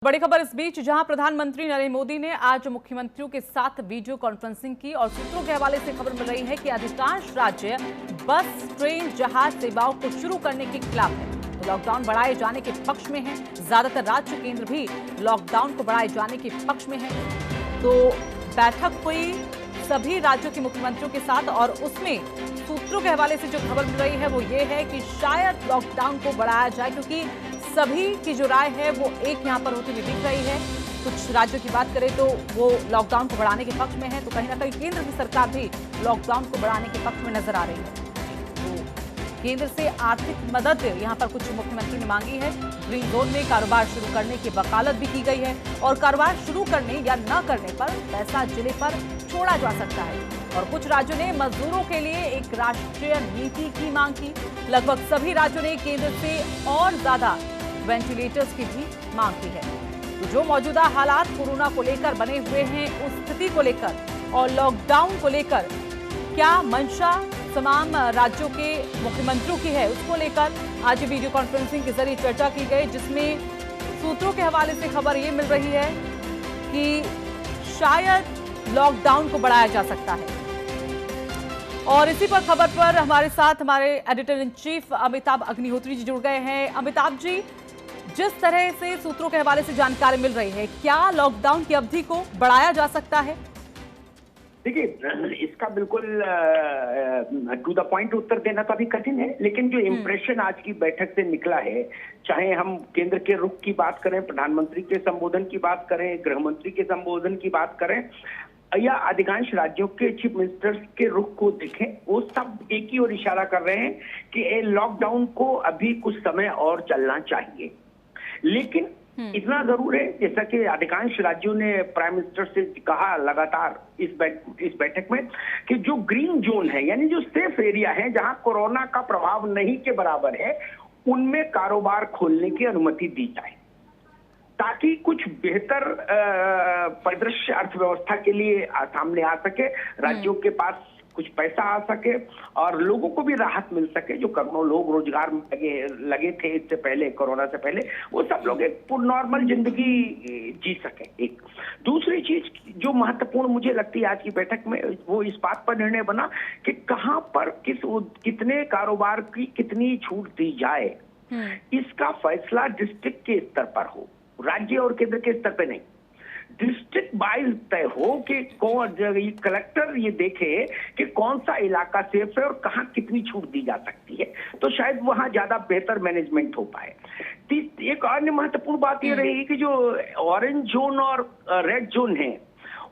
बड़ी खबर इस बीच जहां प्रधानमंत्री नरेंद्र मोदी ने आज मुख्यमंत्रियों के साथ वीडियो कॉन्फ्रेंसिंग की और सूत्रों के हवाले से खबर मिल रही है कि अधिकांश राज्य बस, ट्रेन, जहाज सेवाओं को शुरू करने के खिलाफ है तो लॉकडाउन बढ़ाए जाने के पक्ष में है। ज्यादातर राज्य केंद्र भी लॉकडाउन को बढ़ाए जाने के पक्ष में है। तो बैठक हुई सभी राज्यों के मुख्यमंत्रियों के साथ और उसमें सूत्रों के हवाले से जो खबर मिल रही है वो ये है कि शायद लॉकडाउन को बढ़ाया जाए, क्योंकि सभी की जो राय है वो एक यहाँ पर होती हुई दिख रही है। कुछ राज्यों की बात करें तो वो लॉकडाउन को बढ़ाने के पक्ष में है, तो कहीं ना कहीं केंद्र की सरकार भी लॉकडाउन को बढ़ाने के पक्ष में नजर आ रही है। तो केंद्र से आर्थिक मदद यहाँ पर कुछ मुख्यमंत्री ने मांगी है। ग्रीन जोन में कारोबार शुरू करने की वकालत भी की गई है और कारोबार शुरू करने या न करने पर पैसा जिले पर छोड़ा जा सकता है। और कुछ राज्यों ने मजदूरों के लिए एक राष्ट्रीय नीति की मांग की। लगभग सभी राज्यों ने केंद्र से और ज्यादा वेंटिलेटर्स की भी मांग की है। तो जो मौजूदा हालात कोरोना को लेकर बने हुए हैं, उस स्थिति को लेकर और लॉकडाउन को लेकर क्या मंशा तमाम राज्यों के मुख्यमंत्रियों की है, उसको लेकर आज वीडियो कॉन्फ्रेंसिंग के जरिए चर्चा की गई, जिसमें सूत्रों के हवाले से खबर ये मिल रही है कि शायद लॉकडाउन को बढ़ाया जा सकता है। और इसी पर खबर पर हमारे साथ हमारे editor in chief Amitabh Agnihotri ji जुड़ गए हैं। अमिताभ जी, जिस तरह से सूत्रों के हवाले से जानकारी मिल रही है, क्या लॉकडाउन की अवधि को बढ़ाया जा सकता है? देखिए, इसका बिल्कुल टू द पॉइंट उत्तर देना तो अभी कठिन है, लेकिन जो इम्प्रेशन आज की बैठक से निकला है, चाहे हम केंद्र के रुख की बात करें, प्रधानमंत्री के संबोधन की बात करें, गृह मंत्री के संबोधन की बात करें या अधिकांश राज्यों के चीफ मिनिस्टर्स के रुख को देखें, वो सब एक ही ओर इशारा कर रहे हैं कि लॉकडाउन को अभी कुछ समय और चलना चाहिए। लेकिन इतना जरूर है, जैसा कि अधिकांश राज्यों ने प्राइम मिनिस्टर से कहा लगातार इस बैठक में, कि जो ग्रीन जोन है यानी जो सेफ एरिया है, जहां कोरोना का प्रभाव नहीं के बराबर है, उनमें कारोबार खोलने की अनुमति दी जाए, ताकि कुछ बेहतर परिदृश्य अर्थव्यवस्था के लिए सामने आ सके, राज्यों के पास कुछ पैसा आ सके और लोगों को भी राहत मिल सके। जो करोड़ों लोग रोजगार में लगे थे इससे पहले, कोरोना से पहले, वो सब लोग एक नॉर्मल जिंदगी जी सके। एक दूसरी चीज जो महत्वपूर्ण मुझे लगती है आज की बैठक में, वो इस बात पर निर्णय बना कि कहां पर कितने कारोबार की कितनी छूट दी जाए, इसका फैसला डिस्ट्रिक्ट के स्तर पर हो, राज्य और केंद्र के स्तर पर नहीं। डिस्ट्रिक्ट वाइज तय हो कि कौन, कलेक्टर ये देखे कि कौन सा इलाका सेफ है और कहां कितनी छूट दी जा सकती है, तो शायद वहां ज्यादा बेहतर मैनेजमेंट हो पाए। एक अन्य महत्वपूर्ण बात ये रहेगी कि जो ऑरेंज जोन और रेड जोन है,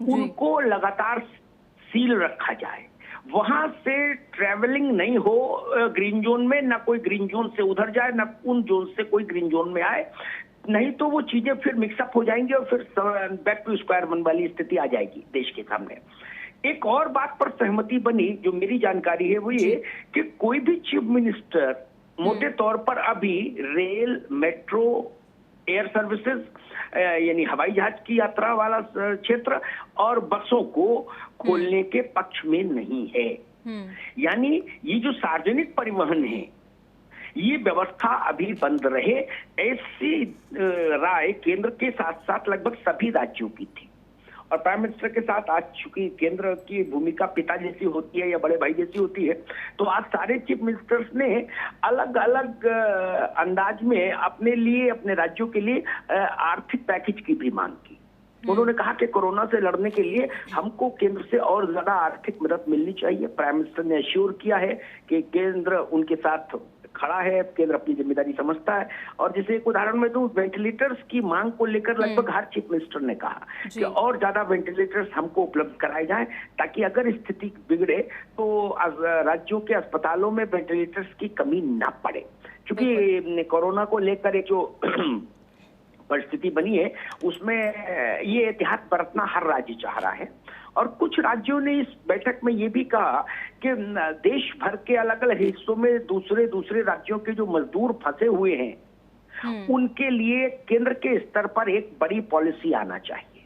उनको लगातार सील रखा जाए, वहां से ट्रेवलिंग नहीं हो ग्रीन जोन में, ना कोई ग्रीन जोन से उधर जाए, ना उन जोन से कोई ग्रीन जोन में आए, नहीं तो वो चीजें फिर मिक्सअप हो जाएंगी और फिर बैक टू स्क्वायर वन वाली स्थिति आ जाएगी देश के सामने। एक और बात पर सहमति बनी, जो मेरी जानकारी है वो ये कि कोई भी चीफ मिनिस्टर मोटे तौर पर अभी रेल, मेट्रो, एयर सर्विसेज यानी हवाई जहाज की यात्रा वाला क्षेत्र और बसों को खोलने के पक्ष में नहीं है। यानी ये जो सार्वजनिक परिवहन है, ये व्यवस्था अभी बंद रहे, ऐसी राय केंद्र के साथ साथ लगभग सभी राज्यों की थी। और प्राइम मिनिस्टर के साथ आज चूंकि केंद्र की भूमिका पिता जैसी होती है या बड़े भाई जैसी होती है, तो आज सारे चीफ मिनिस्टर्स ने अलग अलग अंदाज में अपने लिए, अपने राज्यों के लिए आर्थिक पैकेज की भी मांग की। उन्होंने कहा कि कोरोना से लड़ने के लिए हमको केंद्र से और ज्यादा आर्थिक मदद मिलनी चाहिए। प्राइम मिनिस्टर ने एश्योर किया है कि केंद्र उनके साथ खड़ा है, केंद्र अपनी जिम्मेदारी समझता है। और जैसे एक उदाहरण में दूं, वेंटिलेटर्स की मांग को लेकर लगभग हर चीफ मिनिस्टर ने कहा कि और ज्यादा वेंटिलेटर्स हमको उपलब्ध कराए जाएं, ताकि अगर स्थिति बिगड़े तो राज्यों के अस्पतालों में वेंटिलेटर्स की कमी ना पड़े। क्योंकि कोरोना को लेकर एक जो परिस्थिति बनी है, उसमें ये एहतियात बरतना हर राज्य चाह रहा है। और कुछ राज्यों ने इस बैठक में ये भी कहा कि देश भर के अलग अलग हिस्सों में दूसरे राज्यों के जो मजदूर फंसे हुए हैं, उनके लिए केंद्र के स्तर पर एक बड़ी पॉलिसी आना चाहिए,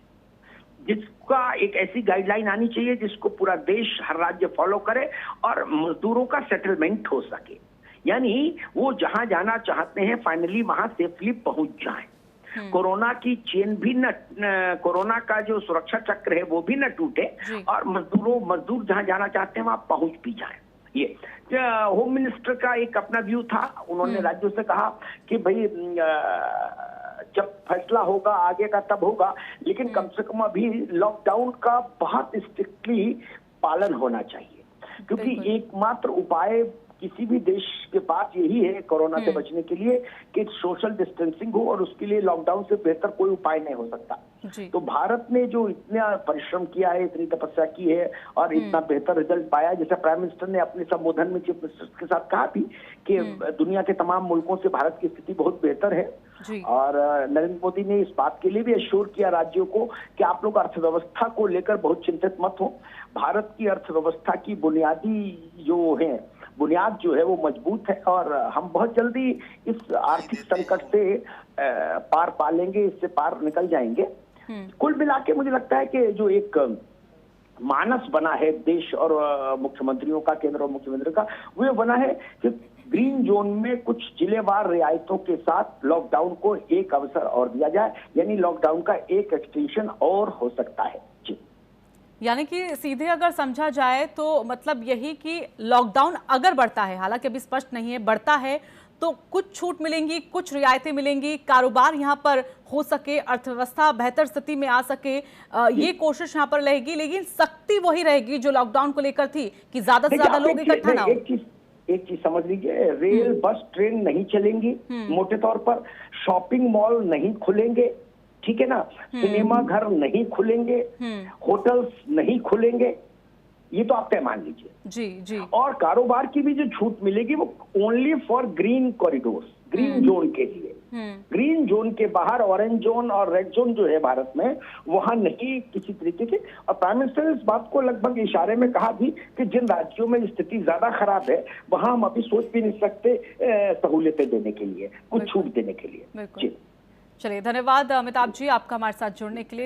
जिसका एक ऐसी गाइडलाइन आनी चाहिए जिसको पूरा देश, हर राज्य फॉलो करे और मजदूरों का सेटलमेंट हो सके। यानी वो जहां जाना चाहते हैं फाइनली वहां सेफली पहुंच जाएं। कोरोना की चेन भी न, कोरोना का जो सुरक्षा चक्र है वो भी न टूटे और मजदूर जहां जाना चाहते हैं वहां पहुंच भी जाए। ये होम मिनिस्टर का एक अपना व्यू था, उन्होंने राज्यों से कहा कि भाई जब फैसला होगा आगे का तब होगा, लेकिन कम से कम अभी लॉकडाउन का बहुत स्ट्रिक्टली पालन होना चाहिए, क्योंकि एकमात्र उपाय किसी भी देश के पास यही है कोरोना से बचने के लिए कि सोशल डिस्टेंसिंग हो, और उसके लिए लॉकडाउन से बेहतर कोई उपाय नहीं हो सकता। तो भारत ने जो इतना परिश्रम किया है, इतनी तपस्या की है और इतना बेहतर रिजल्ट पाया, जैसे प्राइम मिनिस्टर ने अपने संबोधन में चीफ मिनिस्टर के साथ कहा भी कि दुनिया के तमाम मुल्कों से भारत की स्थिति बहुत बेहतर है। और नरेंद्र मोदी ने इस बात के लिए भी एश्योर किया राज्यों को कि आप लोग अर्थव्यवस्था को लेकर बहुत चिंतित मत हो, भारत की अर्थव्यवस्था की बुनियाद जो है वो मजबूत है और हम बहुत जल्दी इस आर्थिक संकट से पार पा लेंगे, इससे पार निकल जाएंगे। कुल मिला के मुझे लगता है कि जो एक मानस बना है देश और मुख्यमंत्रियों का, केंद्र और मुख्यमंत्री का, वो बना है कि ग्रीन जोन में कुछ जिलेवार रियायतों के साथ लॉकडाउन को एक अवसर और दिया जाए, यानी लॉकडाउन का एक एक्सटेंशन और हो सकता है। जी, यानी कि सीधे अगर समझा जाए तो मतलब यही कि लॉकडाउन अगर बढ़ता है, हालांकि अभी स्पष्ट नहीं है, बढ़ता है तो कुछ छूट मिलेंगी, कुछ रियायतें मिलेंगी, कारोबार यहाँ पर हो सके, अर्थव्यवस्था बेहतर स्थिति में आ सके, ये कोशिश यहाँ पर रहेगी, लेकिन सख्ती वही रहेगी जो लॉकडाउन को लेकर थी कि ज्यादा से ज्यादा लोग इकट्ठा ना हो। एक चीज समझ लीजिए, रेल बस ट्रेन नहीं चलेंगी मोटे तौर पर, शॉपिंग मॉल नहीं खुलेंगे, ठीक है ना, सिनेमा घर नहीं खुलेंगे, होटल्स नहीं खुलेंगे, ये तो आप तय मान लीजिए। जी। और कारोबार की भी जो छूट मिलेगी वो only for green corridors, green zone के लिए। ग्रीन जोन के बाहर ऑरेंज जोन और रेड जोन जो है भारत में, वहां नहीं किसी तरीके के। और प्राइम मिनिस्टर ने इस बात को लगभग इशारे में कहा भी कि जिन राज्यों में स्थिति ज्यादा खराब है वहां हम अभी सोच भी नहीं सकते सहूलियतें देने के लिए, कुछ छूट देने के लिए। चलिए, धन्यवाद अमिताभ जी आपका हमारे साथ जुड़ने के लिए।